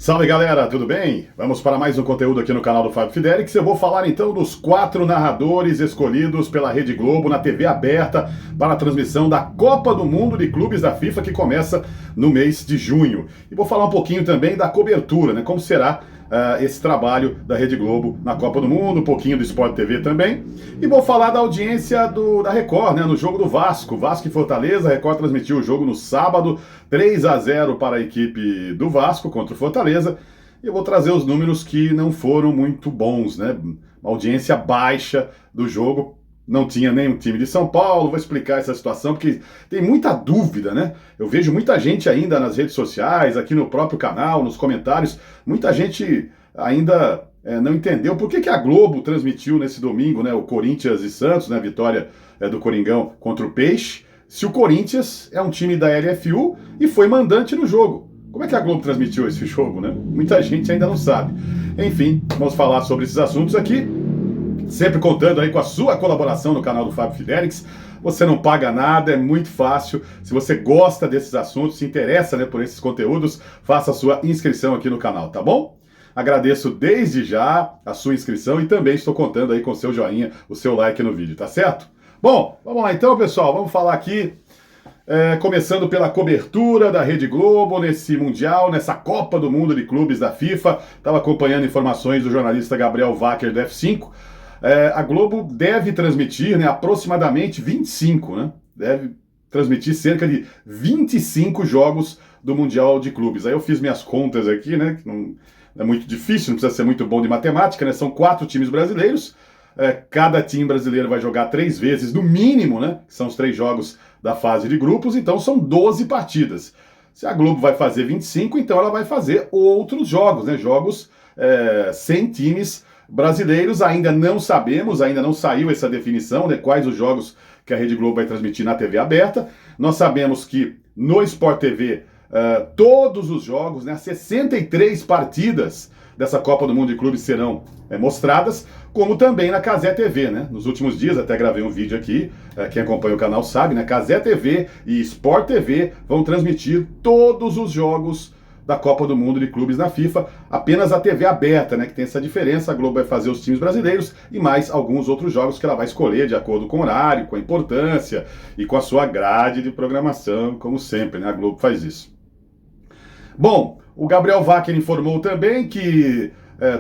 Salve galera, tudo bem? Vamos para mais um conteúdo aqui no canal do Fábio Fidelix. Eu vou falar então dos 4 narradores escolhidos pela Rede Globo na TV aberta para a transmissão da Copa do Mundo de Clubes da FIFA, que começa no mês de junho. E vou falar um pouquinho também da cobertura, né? Como será esse trabalho da Rede Globo na Copa do Mundo, um pouquinho do Sport TV também. E vou falar da audiência da Record, né? No jogo do Vasco. Vasco e Fortaleza, a Record transmitiu o jogo no sábado, 3-0 para a equipe do Vasco contra o Fortaleza. E eu vou trazer os números que não foram muito bons, né? Uma audiência baixa do jogo. Não tinha nenhum time de São Paulo, vou explicar essa situação, porque tem muita dúvida, né? Eu vejo muita gente ainda nas redes sociais, aqui no próprio canal, nos comentários, muita gente ainda não entendeu por que a Globo transmitiu nesse domingo, né, o Corinthians e Santos, né, a vitória do Coringão contra o Peixe, se o Corinthians é um time da LFU e foi mandante no jogo. Como é que a Globo transmitiu esse jogo, né? Muita gente ainda não sabe. Enfim, vamos falar sobre esses assuntos aqui. Sempre contando aí com a sua colaboração no canal do Fábio Fidelix. Você não paga nada, é muito fácil. Se você gosta desses assuntos, se interessa, né, por esses conteúdos, faça a sua inscrição aqui no canal, tá bom? Agradeço desde já a sua inscrição e também estou contando aí com o seu joinha, o seu like no vídeo, tá certo? Bom, vamos lá então, pessoal. Vamos falar aqui, começando pela cobertura da Rede Globo nesse Mundial, nessa Copa do Mundo de Clubes da FIFA. Estava acompanhando informações do jornalista Gabriel Wacker do F5. A Globo deve transmitir, né, aproximadamente 25, né? Deve transmitir cerca de 25 jogos do Mundial de Clubes. Aí eu fiz minhas contas aqui, né? Que não é muito difícil, não precisa ser muito bom de matemática, né? São 4 times brasileiros. Cada time brasileiro vai jogar 3 vezes, no mínimo, né? Que são os 3 jogos da fase de grupos, então são 12 partidas. Se a Globo vai fazer 25, então ela vai fazer outros jogos, né? Jogos sem times brasileiros. Ainda não sabemos, ainda não saiu essa definição, né, quais os jogos que a Rede Globo vai transmitir na TV aberta. Nós sabemos que no Sport TV todos os jogos, né, 63 partidas dessa Copa do Mundo de Clubes serão mostradas, como também na Cazé TV, né? Nos últimos dias, até gravei um vídeo aqui, quem acompanha o canal sabe, né? Cazé TV e Sport TV vão transmitir todos os jogos da Copa do Mundo de Clubes na FIFA, apenas a TV aberta, né, que tem essa diferença. A Globo vai fazer os times brasileiros e mais alguns outros jogos que ela vai escolher de acordo com o horário, com a importância e com a sua grade de programação, como sempre, né, a Globo faz isso. Bom, o Gabriel Wacker informou também que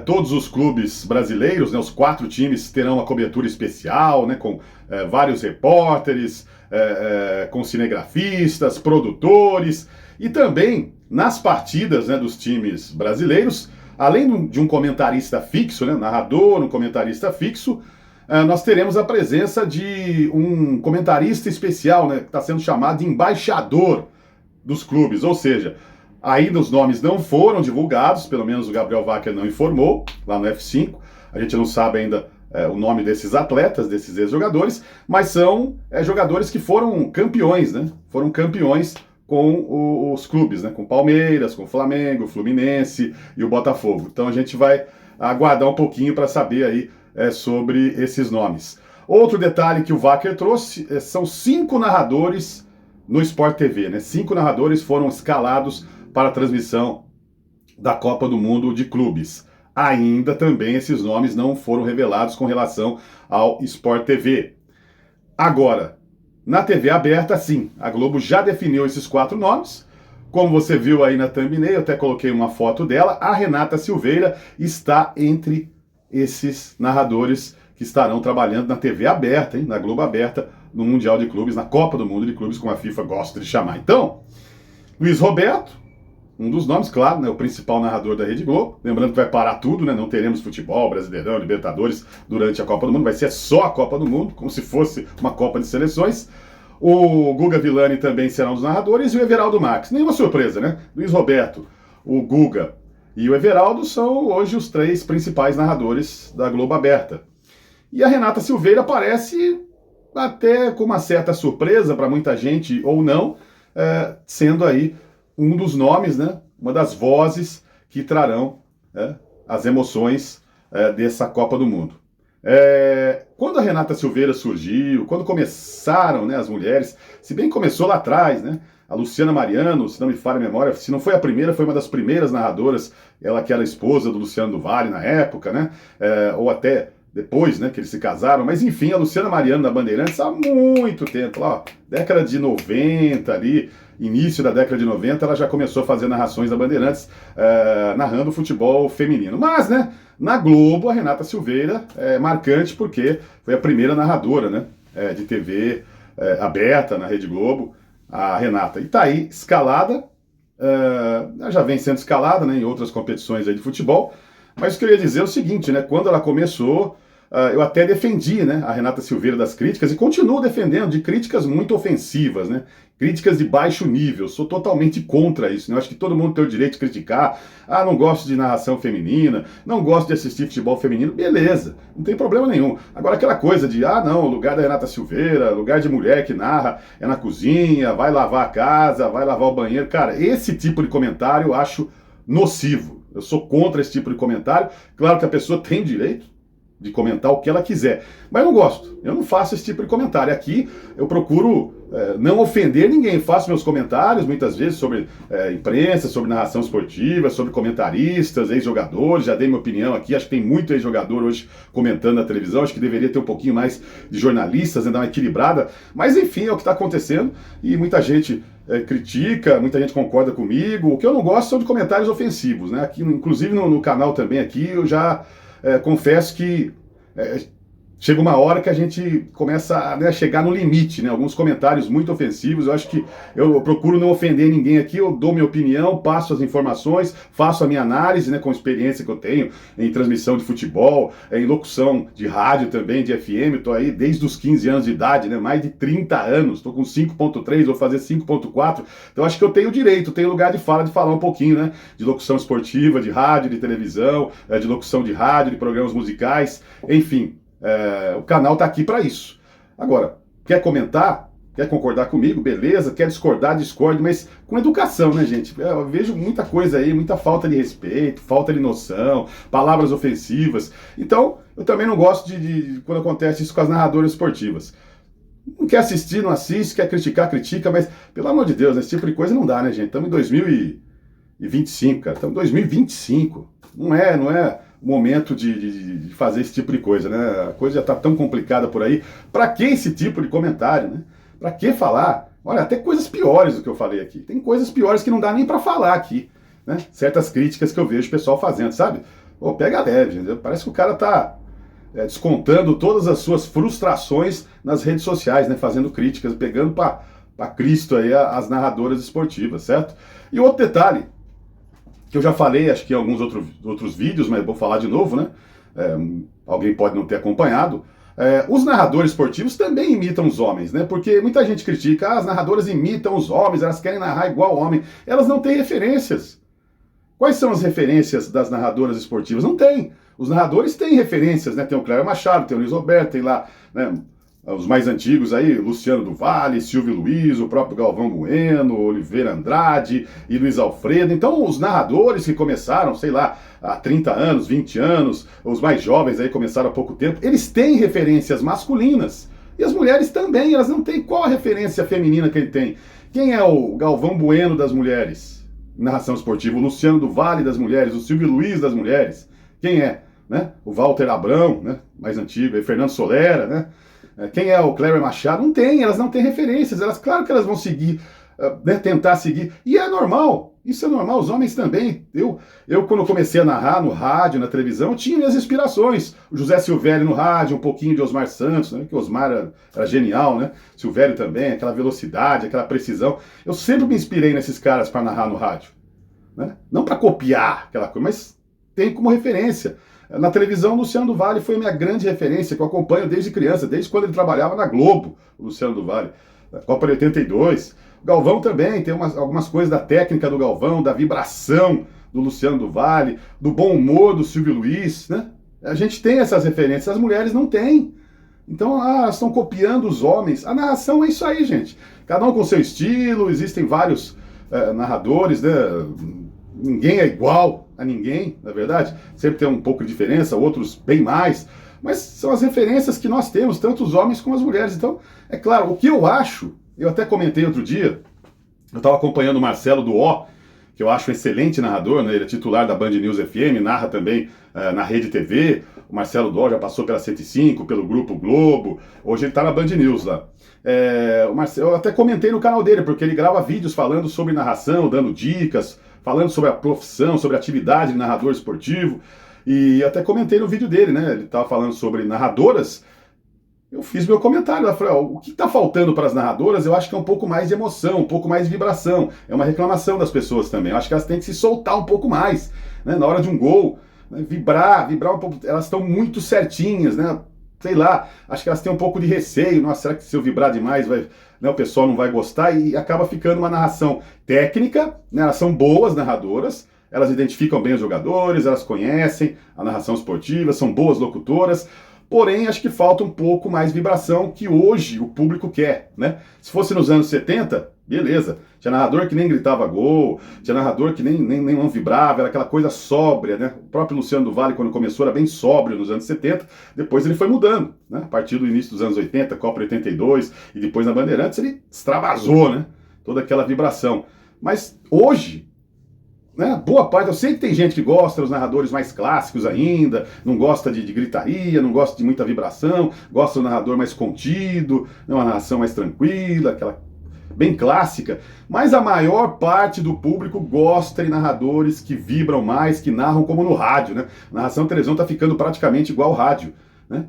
todos os clubes brasileiros, né, os 4 times, terão uma cobertura especial, né, com vários repórteres, com cinegrafistas, produtores, e também nas partidas, né, dos times brasileiros, além de um comentarista fixo, né, narrador, um comentarista fixo, nós teremos a presença de um comentarista especial, né, que está sendo chamado de embaixador dos clubes, ou seja, ainda os nomes não foram divulgados, pelo menos o Gabriel Wacker não informou, lá no F5, a gente não sabe ainda o nome desses atletas, desses ex-jogadores, mas são jogadores que foram campeões, né, foram campeões com os clubes, né, com Palmeiras, com Flamengo, Fluminense e o Botafogo. Então a gente vai aguardar um pouquinho para saber aí sobre esses nomes. Outro detalhe que o Wacker trouxe são 5 narradores no Sport TV, né? 5 narradores foram escalados para a transmissão da Copa do Mundo de Clubes. Ainda também esses nomes não foram revelados com relação ao Sport TV. Agora, na TV aberta, sim, a Globo já definiu esses 4 nomes. Como você viu aí na thumbnail, eu até coloquei uma foto dela, a Renata Silveira está entre esses narradores que estarão trabalhando na TV aberta, hein, na Globo aberta, no Mundial de Clubes, na Copa do Mundo de Clubes, como a FIFA gosta de chamar. Então, Luiz Roberto, um dos nomes, claro, né, o principal narrador da Rede Globo. Lembrando que vai parar tudo, né, não teremos futebol, Brasileirão, Libertadores durante a Copa do Mundo, vai ser só a Copa do Mundo, como se fosse uma Copa de Seleções. O Guga Villani também será um dos narradores e o Everaldo Marques. Nenhuma surpresa, né? Luiz Roberto, o Guga e o Everaldo são hoje os 3 principais narradores da Globo aberta. E a Renata Silveira aparece até com uma certa surpresa para muita gente, ou não, sendo aí um dos nomes, né, uma das vozes que trarão as emoções dessa Copa do Mundo. Quando a Renata Silveira surgiu, quando começaram, né, as mulheres, se bem que começou lá atrás, né? A Luciana Mariano, se não me falha a memória, se não foi a primeira, foi uma das primeiras narradoras, ela que era esposa do Luciano do Vale na época, né? Ou até depois, né, que eles se casaram. Mas enfim, a Luciana Mariano da Bandeirantes há muito tempo, lá, ó, década de 90 ali, início da década de 90, ela já começou a fazer narrações da Bandeirantes, narrando futebol feminino. Mas, né, na Globo, a Renata Silveira é marcante porque foi a primeira narradora, né, de TV aberta na Rede Globo, a Renata. E tá aí, escalada, já vem sendo escalada, né, em outras competições aí de futebol. Mas o que eu ia dizer é o seguinte, né, quando ela começou, eu até defendi, né, a Renata Silveira das críticas e continuo defendendo de críticas muito ofensivas, né, críticas de baixo nível. Sou totalmente contra isso, né? Eu acho que todo mundo tem o direito de criticar. Ah, não gosto de narração feminina, não gosto de assistir futebol feminino. Beleza, não tem problema nenhum. Agora aquela coisa de, não, o lugar da Renata Silveira, lugar de mulher que narra é na cozinha, vai lavar a casa, vai lavar o banheiro. Cara, esse tipo de comentário eu acho nocivo. Eu sou contra esse tipo de comentário. Claro que a pessoa tem direito de comentar o que ela quiser, mas eu não gosto, eu não faço esse tipo de comentário. Aqui eu procuro não ofender ninguém, faço meus comentários muitas vezes sobre imprensa, sobre narração esportiva, sobre comentaristas, ex-jogadores, já dei minha opinião aqui, acho que tem muito ex-jogador hoje comentando na televisão, acho que deveria ter um pouquinho mais de jornalistas, né, dar uma equilibrada, mas enfim, é o que está acontecendo e muita gente critica, muita gente concorda comigo. O que eu não gosto são de comentários ofensivos, né? Aqui, inclusive no canal também aqui, eu já confesso que chega uma hora que a gente começa a chegar no limite, né? Alguns comentários muito ofensivos. Eu acho que eu procuro não ofender ninguém aqui, eu dou minha opinião, passo as informações, faço a minha análise, né, com a experiência que eu tenho em transmissão de futebol, em locução de rádio também, de FM. Estou aí desde os 15 anos de idade, né? Mais de 30 anos, estou com 5.3, vou fazer 5.4. Então acho que eu tenho direito, tenho lugar de fala de falar um pouquinho, né? De locução esportiva, de rádio, de televisão, de locução de rádio, de programas musicais, enfim. O canal tá aqui para isso. Agora, quer comentar? Quer concordar comigo? Beleza. Quer discordar? Discorde, mas com educação, né, gente? Eu vejo muita coisa aí, muita falta de respeito, falta de noção, palavras ofensivas. Então, eu também não gosto de quando acontece isso com as narradoras esportivas. Não quer assistir, não assiste, quer criticar, critica, mas, pelo amor de Deus, esse tipo de coisa não dá, né, gente? Estamos em 2025, cara. Estamos em 2025. Não é momento de fazer esse tipo de coisa, né? A coisa já está tão complicada por aí. Para que esse tipo de comentário, né? Para que falar? Olha, até coisas piores do que eu falei aqui. Tem coisas piores que não dá nem para falar aqui, né? Certas críticas que eu vejo o pessoal fazendo, sabe? Pô, pega leve, entendeu? Parece que o cara tá descontando todas as suas frustrações nas redes sociais, né? Fazendo críticas, pegando para Cristo aí as narradoras esportivas, certo? E outro detalhe, que eu já falei, acho que em alguns outros vídeos, mas vou falar de novo, né? Alguém pode não ter acompanhado. Os narradores esportivos também imitam os homens, né? Porque muita gente critica, as narradoras imitam os homens, elas querem narrar igual homem. Elas não têm referências. Quais são as referências das narradoras esportivas? Não tem. Os narradores têm referências, né? Tem o Cléber Machado, tem o Luiz Roberto, tem lá, né, os mais antigos aí, Luciano do Vale, Silvio Luiz, o próprio Galvão Bueno, Oliveira Andrade e Luiz Alfredo. Então, os narradores que começaram, sei lá, há 30 anos, 20 anos, os mais jovens aí começaram há pouco tempo, eles têm referências masculinas. E as mulheres também, elas não têm. Qual a referência feminina que ele tem? Quem é o Galvão Bueno das mulheres? Narração esportiva. O Luciano do Vale das mulheres, o Silvio Luiz das mulheres. Quem é? Né? O Walter Abrão, né? Mais antigo, aí, Fernando Solera, né? Quem é o Cléber Machado? Não tem, elas não têm referências. Claro que elas vão seguir, né, tentar seguir. E é normal, isso é normal, os homens também. Eu quando comecei a narrar no rádio, na televisão, eu tinha minhas inspirações. O José Silvério no rádio, um pouquinho de Osmar Santos, né, que o Osmar era genial, né? Silvério também, aquela velocidade, aquela precisão. Eu sempre me inspirei nesses caras para narrar no rádio, né? Não para copiar aquela coisa, mas tem como referência. Na televisão, o Luciano do Vale foi a minha grande referência, que eu acompanho desde criança, desde quando ele trabalhava na Globo, o Luciano do Vale. Da Copa de 82. O Galvão também, tem algumas coisas da técnica do Galvão, da vibração do Luciano do Vale, do bom humor do Silvio Luiz, né? A gente tem essas referências, as mulheres não têm. Então, elas estão copiando os homens. A narração é isso aí, gente. Cada um com seu estilo, existem vários narradores, né? Ninguém é igual a ninguém, na verdade. Sempre tem um pouco de diferença, outros bem mais. mas são as referências que nós temos, tanto os homens como as mulheres. Então, é claro, o que eu acho, eu até comentei outro dia, eu estava acompanhando o Marcelo do O, que eu acho um excelente narrador, né? Ele é titular da Band News FM, narra também na Rede TV. O Marcelo Dó já passou pela 105, pelo Grupo Globo, hoje ele está na Band News lá. O Marcelo, eu até comentei no canal dele, porque ele grava vídeos falando sobre narração, dando dicas, falando sobre a profissão, sobre a atividade de narrador esportivo, e até comentei no vídeo dele, né? Ele estava falando sobre narradoras. Eu fiz meu comentário, eu falei, o que está faltando para as narradoras, eu acho que é um pouco mais de emoção, um pouco mais de vibração. É uma reclamação das pessoas também. Eu acho que elas têm que se soltar um pouco mais, né, na hora de um gol, né, vibrar um pouco. Elas estão muito certinhas, né? Sei lá, acho que elas têm um pouco de receio. Nossa, será que se eu vibrar demais, né, o pessoal não vai gostar? E acaba ficando uma narração técnica, né? Elas são boas narradoras, elas identificam bem os jogadores, elas conhecem a narração esportiva, são boas locutoras. Porém, acho que falta um pouco mais vibração que hoje o público quer, né? Se fosse nos anos 70, beleza. Tinha narrador que nem gritava gol, tinha narrador que nem não vibrava, era aquela coisa sóbria, né? O próprio Luciano do Vale, quando começou, era bem sóbrio nos anos 70, depois ele foi mudando, né? A partir do início dos anos 80, Copa 82, e depois na Bandeirantes, ele extravasou, né? Toda aquela vibração. Mas hoje, né, boa parte, eu sei que tem gente que gosta dos narradores mais clássicos ainda, não gosta de gritaria, não gosta de muita vibração, gosta do narrador mais contido, né, uma narração mais tranquila, aquela bem clássica, mas a maior parte do público gosta de narradores que vibram mais, que narram como no rádio, né? A narração televisão está ficando praticamente igual ao rádio, né?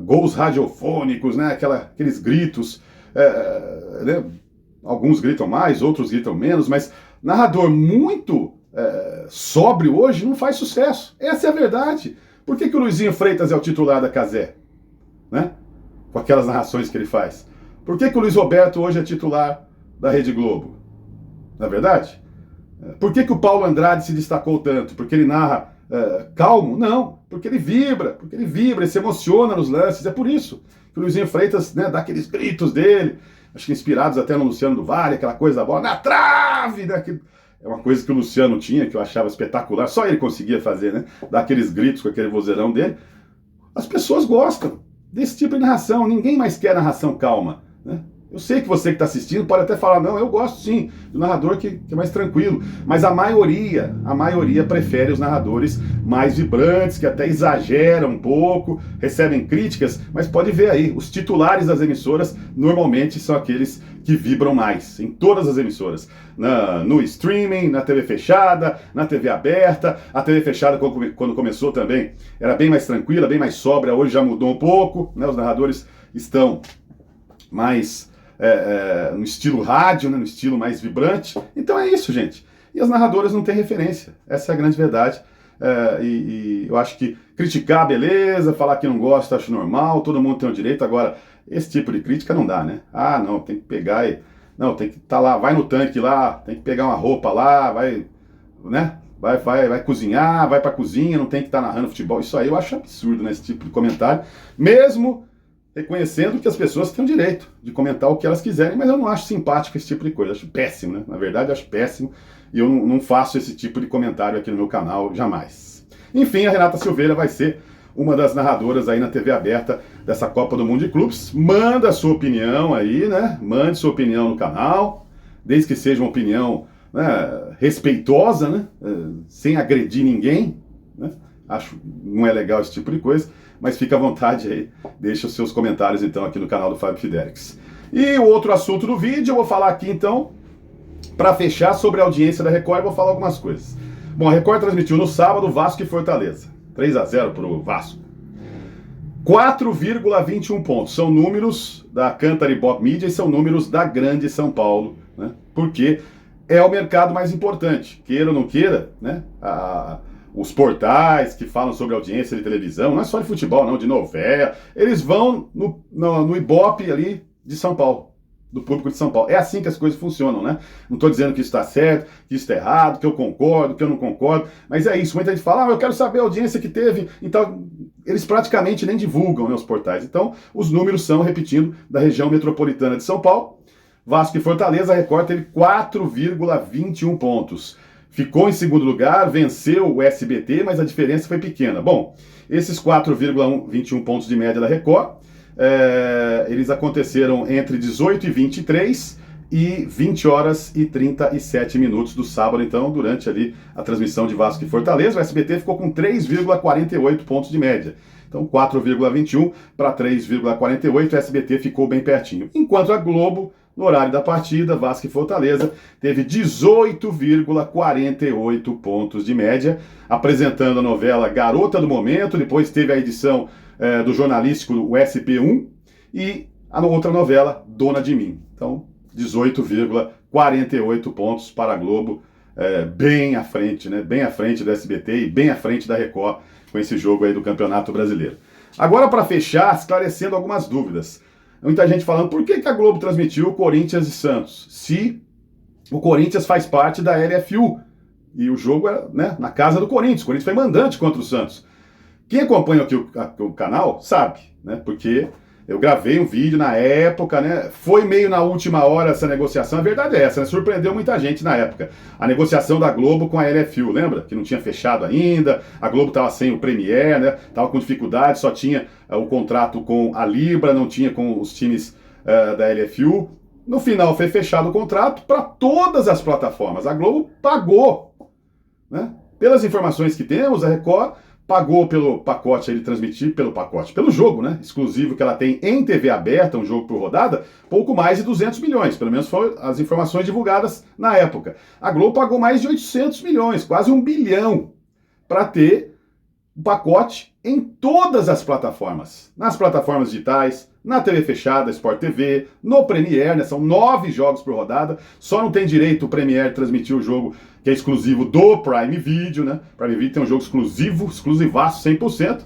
Gols radiofônicos, né? Aqueles gritos, né? Alguns gritam mais, outros gritam menos, mas narrador muito sóbrio hoje não faz sucesso. Essa é a verdade. Por que o Luizinho Freitas é o titular da Cazé? Né? Com aquelas narrações que ele faz. Por que o Luiz Roberto hoje é titular da Rede Globo? Não é verdade? Por que o Paulo Andrade se destacou tanto? Porque ele narra calmo? Não. Porque ele vibra, ele se emociona nos lances. É por isso que o Luizinho Freitas, né, dá aqueles gritos dele, acho que inspirados até no Luciano do Vale, aquela coisa da bola na trave, né? É uma coisa que o Luciano tinha, que eu achava espetacular, só ele conseguia fazer, né? Dar aqueles gritos com aquele vozeirão dele. As pessoas gostam desse tipo de narração, ninguém mais quer narração calma, né? Eu sei que você que está assistindo pode até falar, não, eu gosto sim do narrador que é mais tranquilo, mas a maioria prefere os narradores mais vibrantes, que até exageram um pouco, recebem críticas, mas pode ver aí, os titulares das emissoras normalmente são aqueles que vibram mais, em todas as emissoras, no streaming, na TV fechada, na TV aberta. A TV fechada, quando começou também, era bem mais tranquila, bem mais sóbria, hoje já mudou um pouco, né? Os narradores estão mais no estilo rádio, né, no estilo mais vibrante. Então é isso, gente. E as narradoras não têm referência. Essa é a grande verdade. E eu acho que criticar, beleza, falar que não gosta, acho normal, todo mundo tem o direito. Agora, esse tipo de crítica não dá, né? Ah, não, tem que pegar e... Não, tem que estar lá, vai no tanque lá, tem que pegar uma roupa lá, vai, né? Vai cozinhar, vai pra cozinha, não tem que estar narrando futebol. Isso aí eu acho absurdo, né? Esse tipo de comentário. Mesmo reconhecendo que as pessoas têm o direito de comentar o que elas quiserem, mas eu não acho simpático esse tipo de coisa, eu acho péssimo, né? Na verdade, eu acho péssimo e eu não faço esse tipo de comentário aqui no meu canal, jamais. Enfim, a Renata Silveira vai ser uma das narradoras aí na TV aberta dessa Copa do Mundo de Clubes. Manda a sua opinião aí, né? Mande sua opinião no canal, desde que seja uma opinião, né, respeitosa, né? Sem agredir ninguém, né? Acho que não é legal esse tipo de coisa, mas fica à vontade aí, deixa os seus comentários então aqui no canal do Fábio Fidelix. E o outro assunto do vídeo, eu vou falar aqui então, para fechar, sobre a audiência da Record, eu vou falar algumas coisas. Bom, a Record transmitiu no sábado Vasco e Fortaleza, 3-0 pro Vasco. 4,21 pontos, são números da Cantar Ibope Media e são números da Grande São Paulo, né? Porque é o mercado mais importante, queira ou não queira, né? Os portais que falam sobre audiência de televisão, não é só de futebol, não, de novela, eles vão no Ibope ali de São Paulo, do público de São Paulo. É assim que as coisas funcionam, né? Não estou dizendo que isso está certo, que isso está errado, que eu concordo, que eu não concordo, mas é isso. Muita gente fala, eu quero saber a audiência que teve, então eles praticamente nem divulgam, né, os portais. Então, os números são, repetindo, da região metropolitana de São Paulo. Vasco e Fortaleza, a Record teve 4,21 pontos. ficou em segundo lugar, venceu o SBT, mas a diferença foi pequena. Bom, esses 4,21 pontos de média da Record, eles aconteceram entre 18h23 e 20 horas e 37 minutos do sábado, então, durante ali a transmissão de Vasco e Fortaleza, o SBT ficou com 3,48 pontos de média. Então, 4,21 para 3,48, o SBT ficou bem pertinho. Enquanto a Globo, no horário da partida, Vasco e Fortaleza, teve 18,48 pontos de média, apresentando a novela Garota do Momento, depois teve a edição do jornalístico o SP1 e a outra novela, Dona de Mim. Então, 18,48 pontos para a Globo, bem à frente, né? Bem à frente do SBT e bem à frente da Record com esse jogo aí do Campeonato Brasileiro. Agora, para fechar, esclarecendo algumas dúvidas. Muita gente falando, por que a Globo transmitiu Corinthians e Santos? Se o Corinthians faz parte da LFU e o jogo é, né, na casa do Corinthians. O Corinthians foi mandante contra o Santos. Quem acompanha aqui o canal sabe, né? Porque eu gravei um vídeo na época, né? Foi meio na última hora essa negociação, a verdade é essa, né? Surpreendeu muita gente na época. A negociação da Globo com a LFU, lembra? Que não tinha fechado ainda, a Globo estava sem o Premier, né? Tava com dificuldade, só tinha o contrato com a Libra, não tinha com os times da LFU. No final foi fechado o contrato para todas as plataformas. A Globo pagou, né? Pelas informações que temos, a Record pagou pelo pacote, ele transmitir pelo jogo, né, exclusivo que ela tem em TV aberta, um jogo por rodada, pouco mais de 200 milhões, pelo menos foram as informações divulgadas na época. A Globo pagou mais de 800 milhões, quase 1 bilhão, para ter o pacote em todas as plataformas, nas plataformas digitais, na TV fechada, Sport TV, no Premier, né, são 9 jogos por rodada, só não tem direito o Premier transmitir o jogo que é exclusivo do Prime Video, né? Prime Video tem um jogo exclusivaço, 100%.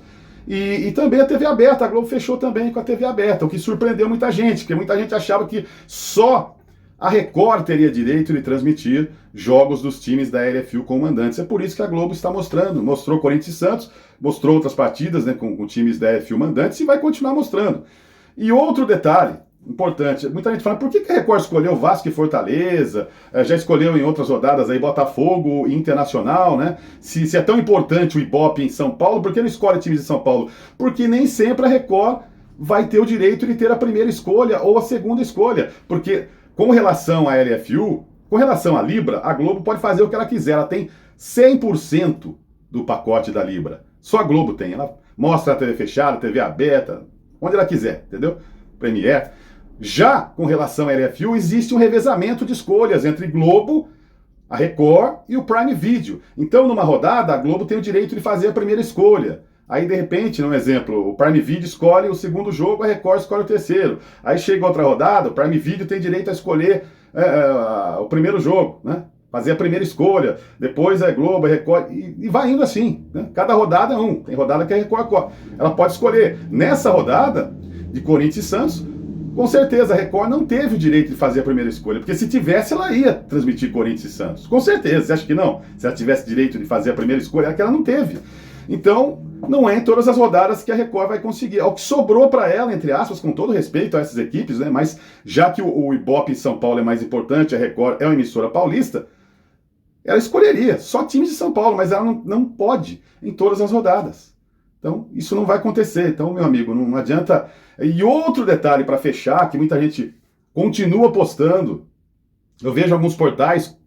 E também a TV aberta, a Globo fechou também com a TV aberta, o que surpreendeu muita gente, porque muita gente achava que só a Record teria direito de transmitir jogos dos times da LFU com mandantes. É por isso que a Globo está mostrou Corinthians e Santos, mostrou outras partidas, né, com times da LFU mandantes e vai continuar mostrando. E outro detalhe importante, muita gente fala, por que a Record escolheu Vasco e Fortaleza, já escolheu em outras rodadas aí Botafogo e Internacional, né? Se é tão importante o Ibope em São Paulo, por que não escolhe times de São Paulo? Porque nem sempre a Record vai ter o direito de ter a primeira escolha ou a segunda escolha, porque com relação à LFU, com relação à Libra, a Globo pode fazer o que ela quiser, ela tem 100% do pacote da Libra, só a Globo tem, ela mostra a TV fechada, TV aberta, onde ela quiser, entendeu? Premier. Já com relação à LFU, existe um revezamento de escolhas entre Globo, a Record e o Prime Video. Então, numa rodada, a Globo tem o direito de fazer a primeira escolha. Aí, de repente, num exemplo, o Prime Video escolhe o segundo jogo, a Record escolhe o terceiro. Aí chega outra rodada, o Prime Video tem direito a escolher o primeiro jogo, né? Fazer a primeira escolha, depois a Globo, a Record, e vai indo assim, né? Cada rodada é um. Tem rodada que a Record ela pode escolher. Nessa rodada de Corinthians e Santos, com certeza a Record não teve o direito de fazer a primeira escolha, porque se tivesse, ela ia transmitir Corinthians e Santos. Com certeza, você acha que não? Se ela tivesse direito de fazer a primeira escolha, é que ela não teve. Então, não é em todas as rodadas que a Record vai conseguir. É o que sobrou para ela, entre aspas, com todo respeito a essas equipes, né? Mas já que o Ibope em São Paulo é mais importante, a Record é uma emissora paulista, ela escolheria só times de São Paulo, mas ela não pode em todas as rodadas. Então, isso não vai acontecer. Então, meu amigo, não adianta. E outro detalhe para fechar, que muita gente continua postando, eu vejo alguns portais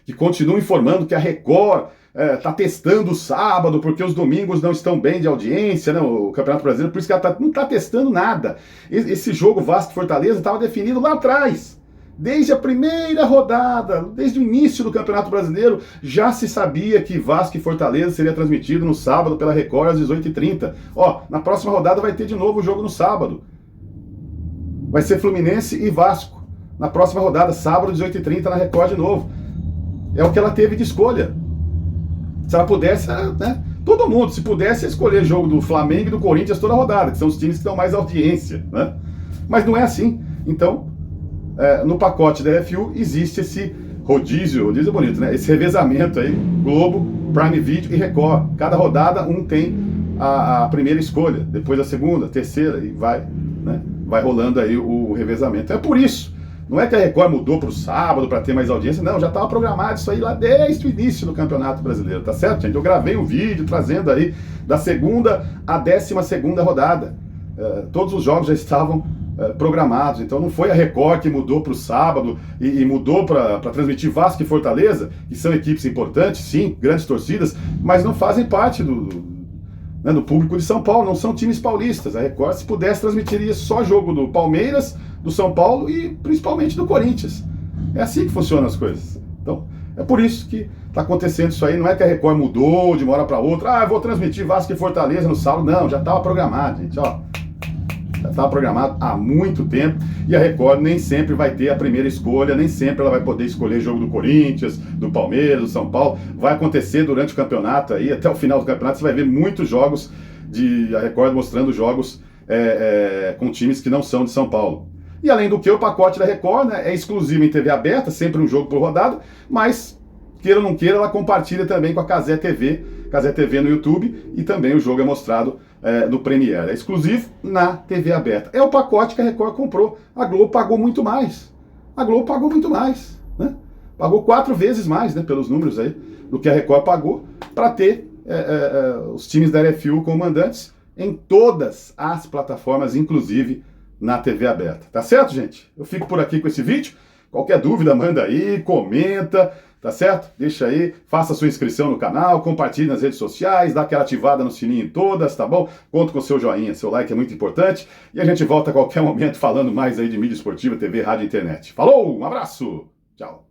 que continuam informando que a Record está testando o sábado, porque os domingos não estão bem de audiência, né, o Campeonato Brasileiro, por isso que ela não está testando nada. Esse jogo Vasco e Fortaleza estava definido lá atrás. Desde a primeira rodada, desde o início do Campeonato Brasileiro, já se sabia que Vasco e Fortaleza seria transmitido no sábado pela Record às 18h30. Ó, na próxima rodada vai ter de novo o jogo no sábado. Vai ser Fluminense e Vasco. Na próxima rodada, sábado, 18h30, na Record de novo. É o que ela teve de escolha. Se ela pudesse, né? Todo mundo, se pudesse escolher jogo do Flamengo e do Corinthians toda rodada, que são os times que dão mais audiência, né? Mas não é assim. Então, no pacote da LFU existe esse rodízio é bonito, né? Esse revezamento aí, Globo, Prime Video e Record. Cada rodada um tem a primeira escolha, depois a segunda, terceira e vai, né? Vai rolando aí o revezamento. É por isso Não é que a Record mudou para o sábado para ter mais audiência, não, já estava programado isso aí lá desde o início do Campeonato Brasileiro, tá certo, gente? Eu gravei um vídeo trazendo aí da segunda à 12ª rodada. Todos os jogos já estavam programados, então não foi a Record que mudou para o sábado e mudou para transmitir Vasco e Fortaleza, que são equipes importantes, sim, grandes torcidas, mas não fazem parte do público de São Paulo, não são times paulistas. A Record, se pudesse, transmitiria só jogo do Palmeiras, do São Paulo e principalmente do Corinthians. É assim que funcionam as coisas. Então, é por isso que está acontecendo isso aí. Não é que a Record mudou de uma hora para outra. Eu vou transmitir Vasco e Fortaleza no sábado. Não, já estava programado, gente. Ó, já estava programado há muito tempo. E a Record nem sempre vai ter a primeira escolha, nem sempre ela vai poder escolher jogo do Corinthians, do Palmeiras, do São Paulo. Vai acontecer durante o campeonato aí, até o final do campeonato, você vai ver muitos jogos de a Record mostrando jogos com times que não são de São Paulo. E além do que, o pacote da Record, né, é exclusivo em TV aberta, sempre um jogo por rodada, mas, queira ou não queira, ela compartilha também com a Cazé TV no YouTube, e também o jogo é mostrado no Premiere. É exclusivo na TV aberta. É o pacote que a Record comprou. A Globo pagou muito mais. Né? Pagou 4 vezes mais, né, pelos números aí, do que a Record pagou, para ter os times da LFU como mandantes em todas as plataformas, inclusive na TV aberta. Tá certo, gente? Eu fico por aqui com esse vídeo. Qualquer dúvida, manda aí, comenta, tá certo? Deixa aí, faça sua inscrição no canal, compartilhe nas redes sociais, dá aquela ativada no sininho em todas, tá bom? Conto com seu joinha, seu like é muito importante. E a gente volta a qualquer momento falando mais aí de mídia esportiva, TV, rádio e internet. Falou, um abraço, tchau.